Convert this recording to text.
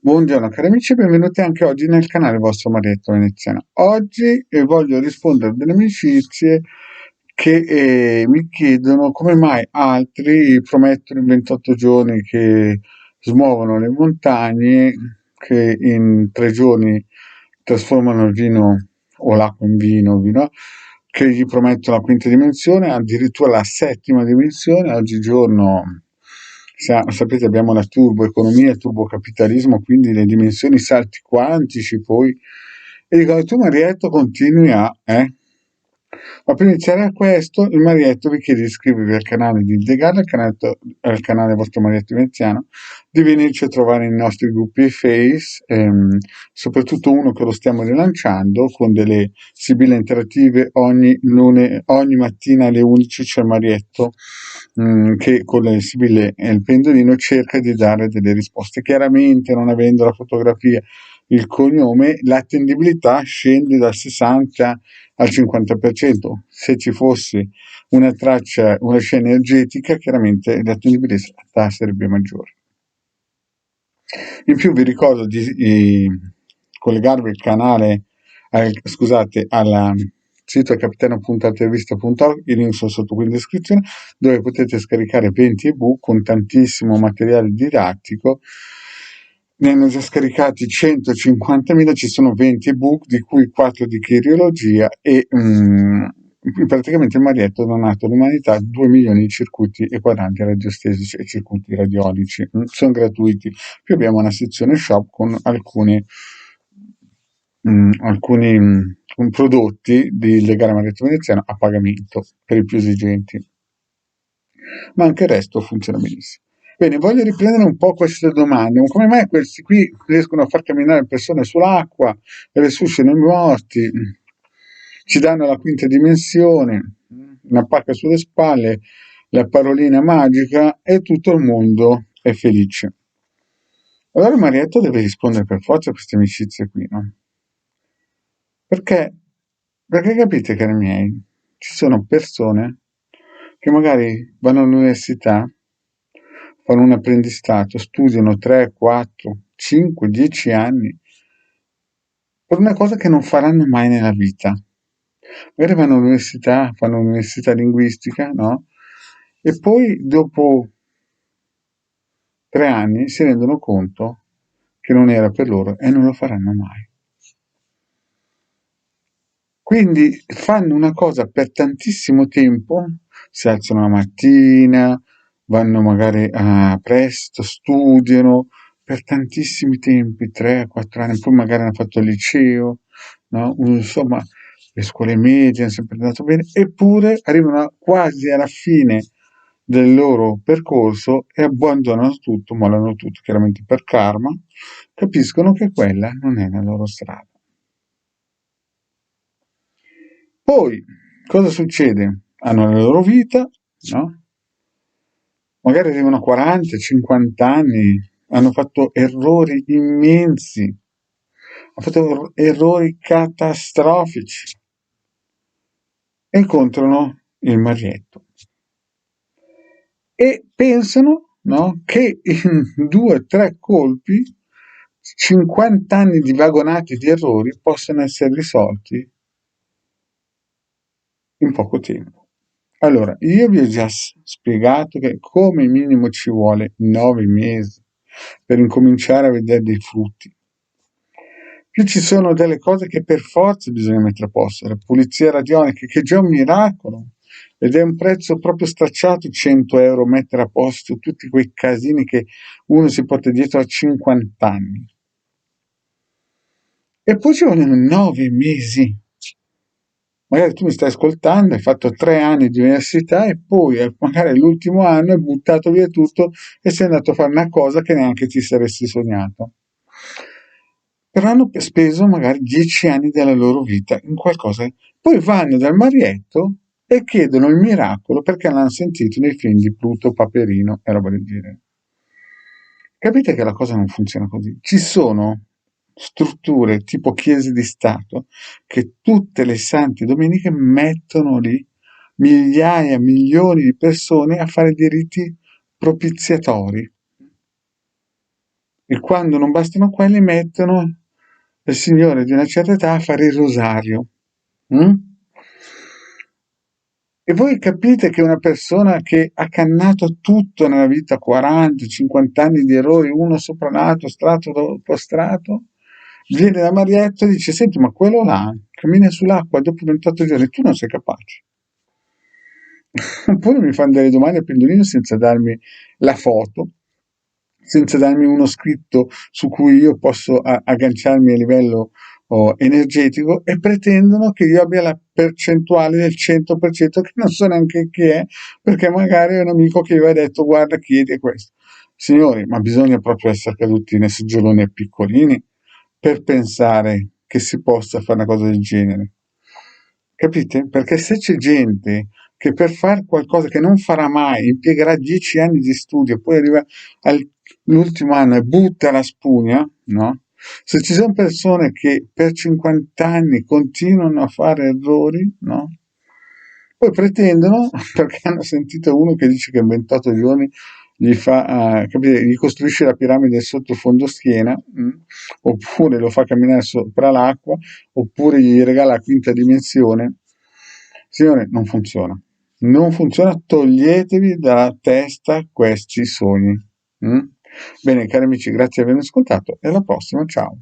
Buongiorno cari amici e benvenuti anche oggi nel canale vostro Marietto Veneziano. Oggi voglio rispondere delle amicizie che mi chiedono come mai altri promettono in 28 giorni che smuovono le montagne, che in 3 giorni trasformano il vino o l'acqua in vino, che gli promettono la quinta dimensione, addirittura la settima dimensione. Oggigiorno sapete, abbiamo la turboeconomia, il turbocapitalismo, quindi le dimensioni, i salti quantici, poi. E dico, tu Marietto continui a. Ma per iniziare a questo, il Marietto vi chiede di iscrivervi al canale di Indegare, al canale vostro Marietto Veneziano, di venirci a trovare nei nostri gruppi Face, soprattutto uno che lo stiamo rilanciando con delle sibille interattive ogni mattina alle 11 c'è il Marietto che con le sibille e il pendolino cerca di dare delle risposte. Chiaramente, non avendo la fotografia, il cognome, l'attendibilità scende dal 60 al 50%. Se ci fosse una traccia, una scia energetica, chiaramente l'attendibilità sarebbe maggiore. In più vi ricordo di collegarvi al canale, scusate, al sito capitano.altavista.org, i link sono sotto qui in descrizione, dove potete scaricare 20 ebook con tantissimo materiale didattico. Ne hanno già scaricati 150.000, ci sono 20 ebook, di cui 4 di chirologia e praticamente il Marietto ha donato all'umanità 2 milioni di circuiti e quadranti radiostesici e circuiti radiolici. Sono gratuiti. Più abbiamo una sezione shop con alcuni prodotti di Legale Marietto Veneziano a pagamento per i più esigenti, ma anche il resto funziona benissimo. Bene, voglio riprendere un po' queste domande. Come mai questi qui riescono a far camminare persone sull'acqua, resuscitano i morti, ci danno la quinta dimensione, una pacca sulle spalle, la parolina magica e tutto il mondo è felice? Allora Marietto deve rispondere per forza a queste amicizie qui, no? Perché, perché capite, cari miei, ci sono persone che magari vanno all'università, fanno un apprendistato, studiano 3, 4, 5, 10 anni per una cosa che non faranno mai nella vita. Magari vanno all'università, fanno un'università linguistica, no? E poi dopo 3 anni si rendono conto che non era per loro e non lo faranno mai. Quindi fanno una cosa per tantissimo tempo, si alzano la mattina, vanno magari presto, studiano per tantissimi tempi, 3-4 anni, poi magari hanno fatto il liceo, no? Insomma, le scuole medie hanno sempre andato bene, eppure arrivano quasi alla fine del loro percorso e abbandonano tutto, mollano tutto, chiaramente per karma, capiscono che quella non è la loro strada. Poi, cosa succede? Hanno la loro vita, no? Magari arrivano a 40, 50 anni, hanno fatto errori immensi, hanno fatto errori catastrofici e incontrano il Marietto e pensano, no, che in 2-3 colpi 50 anni di vagonate di errori possano essere risolti in poco tempo. Allora, io vi ho già spiegato che come minimo ci vuole 9 mesi per incominciare a vedere dei frutti. Più ci sono delle cose che per forza bisogna mettere a posto, la pulizia radionica, che è già un miracolo, ed è un prezzo proprio stracciato, 100 euro mettere a posto tutti quei casini che uno si porta dietro a 50 anni. E poi ci vogliono 9 mesi. Magari tu mi stai ascoltando, hai fatto 3 anni di università e poi magari l'ultimo anno hai buttato via tutto e sei andato a fare una cosa che neanche ti saresti sognato. Però hanno speso magari 10 anni della loro vita in qualcosa. Poi vanno dal Marietto e chiedono il miracolo perché l'hanno sentito nei film di Pluto, Paperino e roba del genere. Capite che la cosa non funziona così? Ci sono strutture tipo chiese di Stato che tutte le sante domeniche mettono lì migliaia, milioni di persone a fare dei riti propiziatori. E quando non bastano quelli mettono il signore di una certa età a fare il rosario. Mm? E voi capite che una persona che ha cannato tutto nella vita, 40, 50 anni di errori, uno sopra l'altro, strato dopo strato, viene da Marietto e dice: Senti, ma quello là cammina sull'acqua dopo 28 giorni, tu non sei capace. Oppure mi fanno delle domande a pendolino senza darmi la foto, senza darmi uno scritto su cui io posso agganciarmi a livello energetico, e pretendono che io abbia la percentuale del 100% che non so neanche chi è, perché magari è un amico che mi ha detto guarda chiedi questo. Signori, ma bisogna proprio essere caduti nei seggioloni piccolini per pensare che si possa fare una cosa del genere. Capite? Perché se c'è gente che per fare qualcosa che non farà mai, impiegherà 10 anni di studio, poi arriva all'ultimo anno e butta la spugna, no? Se ci sono persone che per 50 anni continuano a fare errori, no? Poi pretendono, perché hanno sentito uno che dice che in 28 giorni gli fa, capite, gli costruisce la piramide sotto fondoschiena, oppure lo fa camminare sopra l'acqua, oppure gli regala la quinta dimensione. Signore, non funziona. Non funziona, toglietevi dalla testa questi sogni. Mm? Bene, cari amici, grazie di avermi ascoltato e alla prossima, ciao.